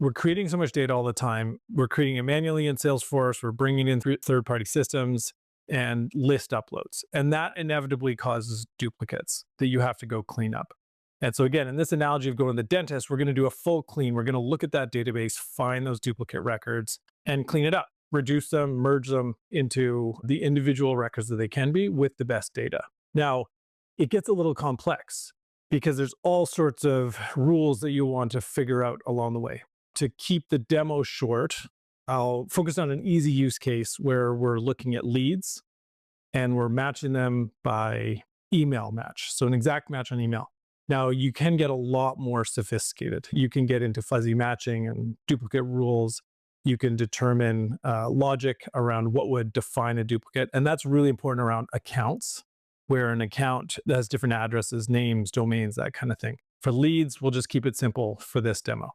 we're creating so much data all the time. We're creating it manually in Salesforce. We're bringing in third-party systems and list uploads. And that inevitably causes duplicates that you have to go clean up. And so again, in this analogy of going to the dentist, we're going to do a full clean. We're going to look at that database, find those duplicate records, and clean it up, reduce them, merge them into the individual records that they can be with the best data. Now, it gets a little complex because there's all sorts of rules that you want to figure out along the way. To keep the demo short, I'll focus on an easy use case where we're looking at leads and we're matching them by email match. So an exact match on email. Now, you can get a lot more sophisticated. You can get into fuzzy matching and duplicate rules. You can determine logic around what would define a duplicate. And that's really important around accounts, where an account has different addresses, names, domains, that kind of thing. For leads, we'll just keep it simple for this demo.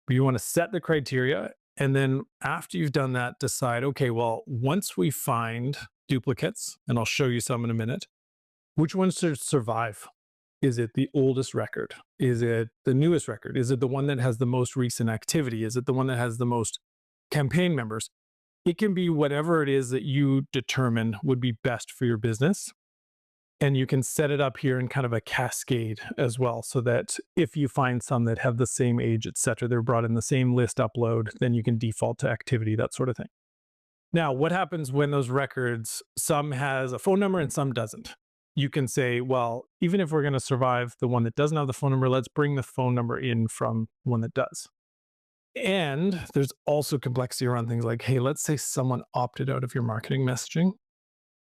But you want to set the criteria. And then after you've done that, decide, okay, well, once we find duplicates, and I'll show you some in a minute, which ones should survive? Is it the oldest record? Is it the newest record? Is it the one that has the most recent activity? Is it the one that has the most campaign members? It can be whatever it is that you determine would be best for your business. And you can set it up here in kind of a cascade as well, so that if you find some that have the same age, et cetera, they're brought in the same list upload, then you can default to activity, that sort of thing. Now, what happens when those records, some has a phone number and some doesn't? You can say, well, even if we're going to survive the one that doesn't have the phone number, let's bring the phone number in from one that does. And there's also complexity around things like, hey, let's say someone opted out of your marketing messaging.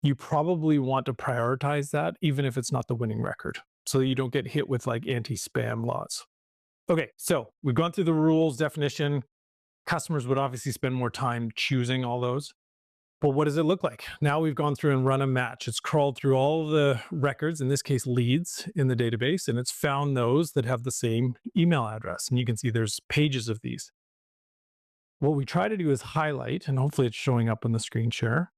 You probably want to prioritize that, even if it's not the winning record, so that you don't get hit with like anti-spam laws. Okay, so we've gone through the rules, definition. Customers would obviously spend more time choosing all those. But what does it look like? Now we've gone through and run a match. It's crawled through all the records, in this case, leads in the database, and it's found those that have the same email address. And you can see there's pages of these. What we try to do is highlight, and hopefully it's showing up on the screen share,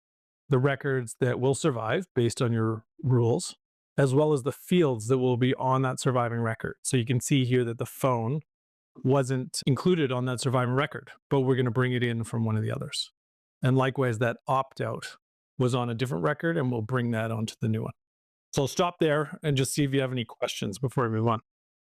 the records that will survive based on your rules, as well as the fields that will be on that surviving record. So you can see here that the phone wasn't included on that surviving record, but we're going to bring it in from one of the others. And likewise, that opt-out was on a different record, and we'll bring that onto the new one. So I'll stop there and just see if you have any questions before we move on.